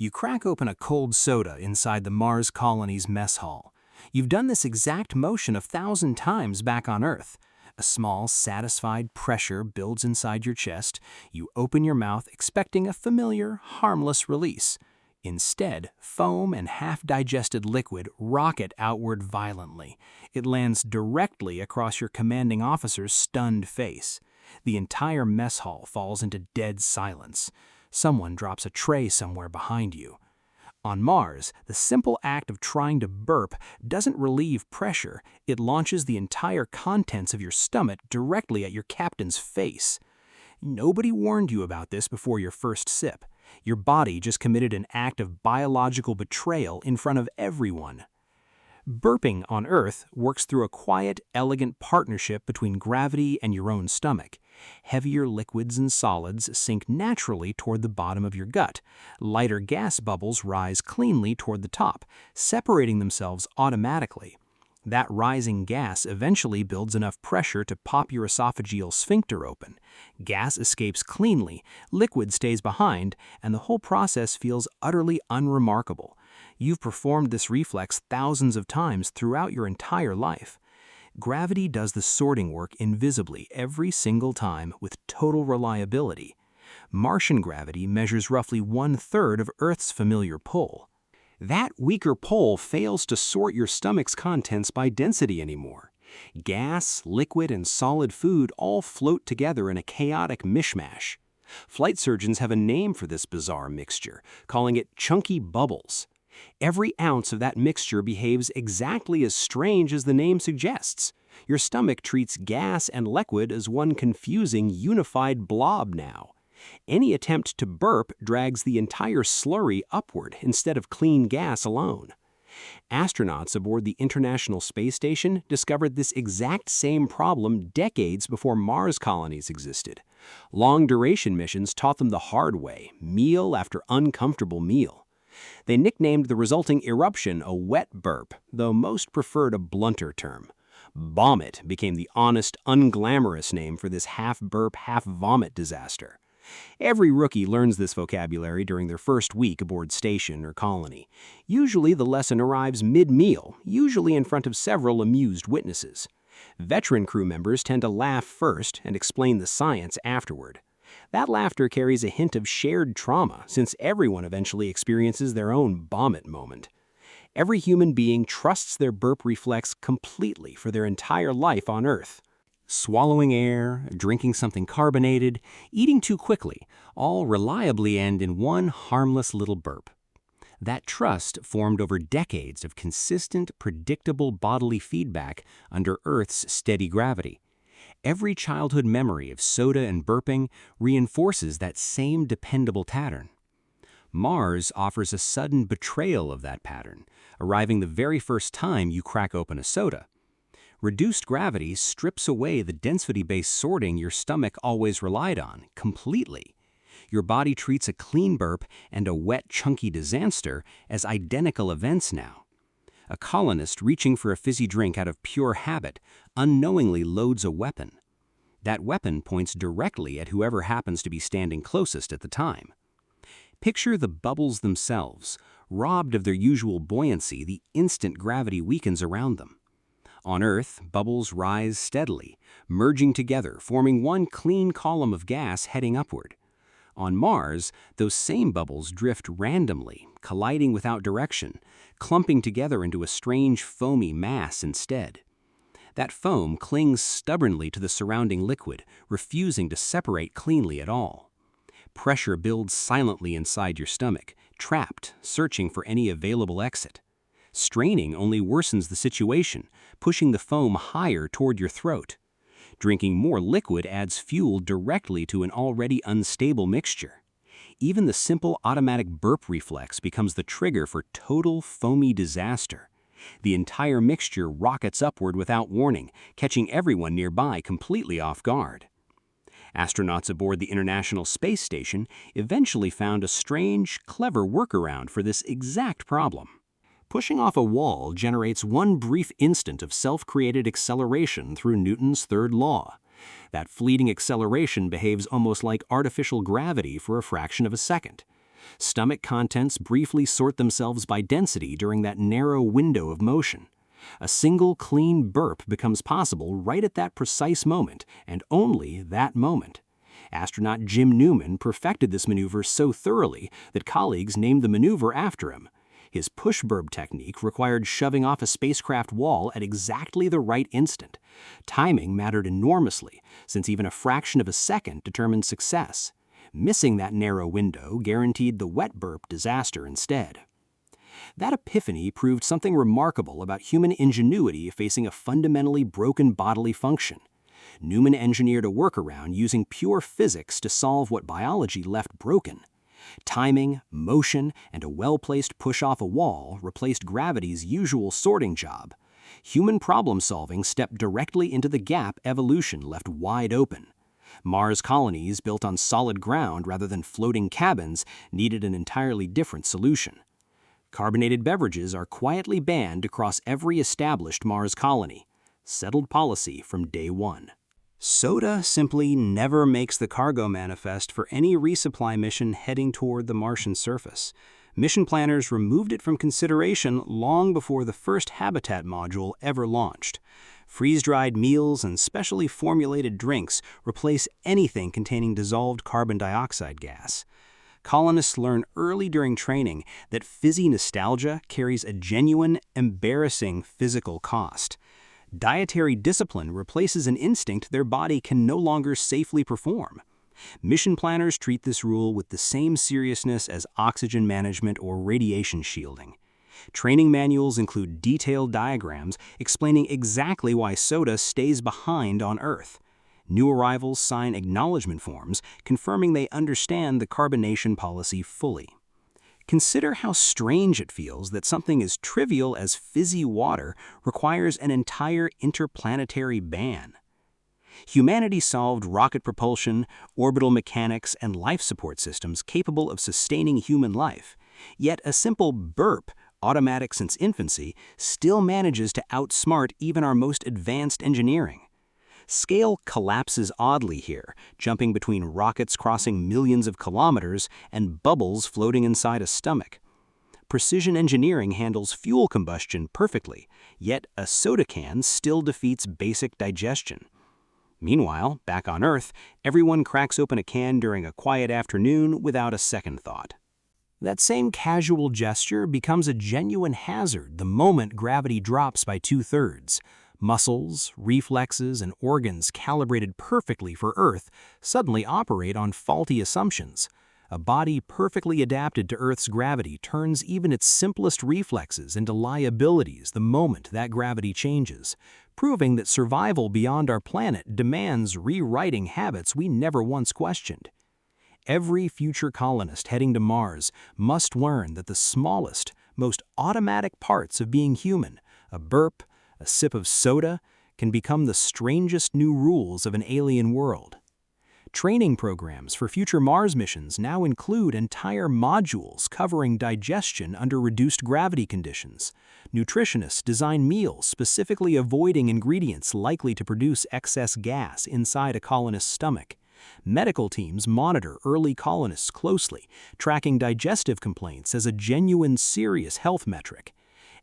You crack open a cold soda inside the Mars colony's mess hall. You've done this exact motion 1,000 times back on Earth. A small, satisfied pressure builds inside your chest. You open your mouth expecting a familiar, harmless release. Instead, foam and half-digested liquid rocket outward violently. It lands directly across your commanding officer's stunned face. The entire mess hall falls into dead silence. Someone drops a tray somewhere behind you. On Mars, the simple act of trying to burp doesn't relieve pressure. It launches the entire contents of your stomach directly at your captain's face. Nobody warned you about this before your first sip. Your body just committed an act of biological betrayal in front of everyone. Burping on Earth works through a quiet, elegant partnership between gravity and your own stomach. Heavier liquids and solids sink naturally toward the bottom of your gut. Lighter gas bubbles rise cleanly toward the top, separating themselves automatically. That rising gas eventually builds enough pressure to pop your esophageal sphincter open. Gas escapes cleanly, liquid stays behind, and the whole process feels utterly unremarkable. You've performed this reflex thousands of times throughout your entire life. Gravity does the sorting work invisibly every single time with total reliability. Martian gravity measures roughly 1/3 of Earth's familiar pull. That weaker pull fails to sort your stomach's contents by density anymore. Gas, liquid, and solid food all float together in a chaotic mishmash. Flight surgeons have a name for this bizarre mixture, calling it chunky bubbles. Every ounce of that mixture behaves exactly as strange as the name suggests. Your stomach treats gas and liquid as one confusing, unified blob now. Any attempt to burp drags the entire slurry upward instead of clean gas alone. Astronauts aboard the International Space Station discovered this exact same problem decades before Mars colonies existed. Long-duration missions taught them the hard way, meal after uncomfortable meal. They nicknamed the resulting eruption a wet burp, though most preferred a blunter term. Vomit became the honest, unglamorous name for this half-burp, half-vomit disaster. Every rookie learns this vocabulary during their first week aboard station or colony. Usually the lesson arrives mid-meal, usually in front of several amused witnesses. Veteran crew members tend to laugh first and explain the science afterward. That laughter carries a hint of shared trauma, since everyone eventually experiences their own vomit moment. Every human being trusts their burp reflex completely for their entire life on Earth. Swallowing air, drinking something carbonated, eating too quickly, all reliably end in one harmless little burp. That trust formed over decades of consistent, predictable bodily feedback under Earth's steady gravity. Every childhood memory of soda and burping reinforces that same dependable pattern. Mars offers a sudden betrayal of that pattern, arriving the very first time you crack open a soda. Reduced gravity strips away the density-based sorting your stomach always relied on, completely. Your body treats a clean burp and a wet, chunky disaster as identical events now. A colonist reaching for a fizzy drink out of pure habit unknowingly loads a weapon. That weapon points directly at whoever happens to be standing closest at the time. Picture the bubbles themselves. Robbed of their usual buoyancy the instant gravity weakens around them. On Earth, bubbles rise steadily, merging together, forming one clean column of gas heading upward. On Mars, those same bubbles drift randomly, colliding without direction, clumping together into a strange foamy mass instead. That foam clings stubbornly to the surrounding liquid, refusing to separate cleanly at all. Pressure builds silently inside your stomach, trapped, searching for any available exit. Straining only worsens the situation, pushing the foam higher toward your throat. Drinking more liquid adds fuel directly to an already unstable mixture. Even the simple automatic burp reflex becomes the trigger for total foamy disaster. The entire mixture rockets upward without warning, catching everyone nearby completely off guard. Astronauts aboard the International Space Station eventually found a strange, clever workaround for this exact problem. Pushing off a wall generates one brief instant of self-created acceleration through Newton's third law. That fleeting acceleration behaves almost like artificial gravity for a fraction of a second. Stomach contents briefly sort themselves by density during that narrow window of motion. A single clean burp becomes possible right at that precise moment, and only that moment. Astronaut Jim Newman perfected this maneuver so thoroughly that colleagues named the maneuver after him. His push burp technique required shoving off a spacecraft wall at exactly the right instant. Timing mattered enormously, since even a fraction of a second determined success. Missing that narrow window guaranteed the wet burp disaster instead. That epiphany proved something remarkable about human ingenuity facing a fundamentally broken bodily function. Newman engineered a workaround using pure physics to solve what biology left broken. Timing, motion, and a well-placed push off a wall replaced gravity's usual sorting job. Human problem-solving stepped directly into the gap evolution left wide open. Mars colonies built on solid ground rather than floating cabins needed an entirely different solution. Carbonated beverages are quietly banned across every established Mars colony. Settled policy from day one. Soda simply never makes the cargo manifest for any resupply mission heading toward the Martian surface. Mission planners removed it from consideration long before the first habitat module ever launched. Freeze-dried meals and specially formulated drinks replace anything containing dissolved carbon dioxide gas. Colonists learn early during training that fizzy nostalgia carries a genuine, embarrassing physical cost. Dietary discipline replaces an instinct their body can no longer safely perform. Mission planners treat this rule with the same seriousness as oxygen management or radiation shielding. Training manuals include detailed diagrams explaining exactly why soda stays behind on Earth. New arrivals sign acknowledgement forms confirming they understand the carbonation policy fully. Consider how strange it feels that something as trivial as fizzy water requires an entire interplanetary ban. Humanity solved rocket propulsion, orbital mechanics, and life support systems capable of sustaining human life. Yet a simple burp, automatic since infancy, still manages to outsmart even our most advanced engineering. Scale collapses oddly here, jumping between rockets crossing millions of kilometers and bubbles floating inside a stomach. Precision engineering handles fuel combustion perfectly, yet a soda can still defeats basic digestion. Meanwhile, back on Earth, everyone cracks open a can during a quiet afternoon without a second thought. That same casual gesture becomes a genuine hazard the moment gravity drops by 2/3. Muscles, reflexes, and organs calibrated perfectly for Earth suddenly operate on faulty assumptions. A body perfectly adapted to Earth's gravity turns even its simplest reflexes into liabilities the moment that gravity changes, proving that survival beyond our planet demands rewriting habits we never once questioned. Every future colonist heading to Mars must learn that the smallest, most automatic parts of being human, a burp, a sip of soda, can become the strangest new rules of an alien world. Training programs for future Mars missions now include entire modules covering digestion under reduced gravity conditions. Nutritionists design meals specifically avoiding ingredients likely to produce excess gas inside a colonist's stomach. Medical teams monitor early colonists closely, tracking digestive complaints as a genuine serious health metric.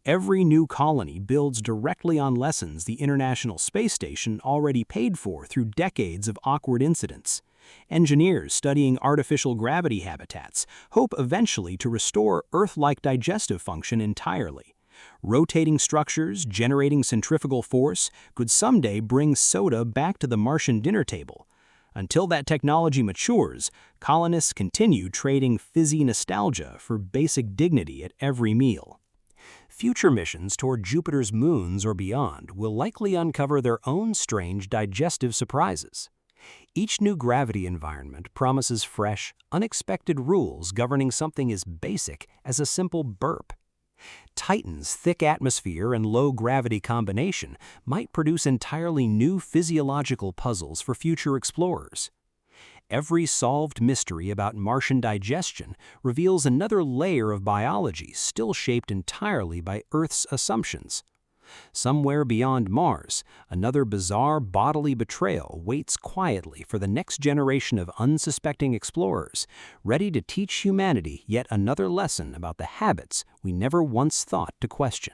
Every new colony builds directly on lessons the International Space Station already paid for through decades of awkward incidents. Engineers studying artificial gravity habitats hope eventually to restore Earth-like digestive function entirely. Rotating structures generating centrifugal force could someday bring soda back to the Martian dinner table. Until that technology matures, colonists continue trading fizzy nostalgia for basic dignity at every meal. Future missions toward Jupiter's moons or beyond will likely uncover their own strange digestive surprises. Each new gravity environment promises fresh, unexpected rules governing something as basic as a simple burp. Titan's thick atmosphere and low gravity combination might produce entirely new physiological puzzles for future explorers. Every solved mystery about Martian digestion reveals another layer of biology still shaped entirely by Earth's assumptions. Somewhere beyond Mars, another bizarre bodily betrayal waits quietly for the next generation of unsuspecting explorers, ready to teach humanity yet another lesson about the habits we never once thought to question.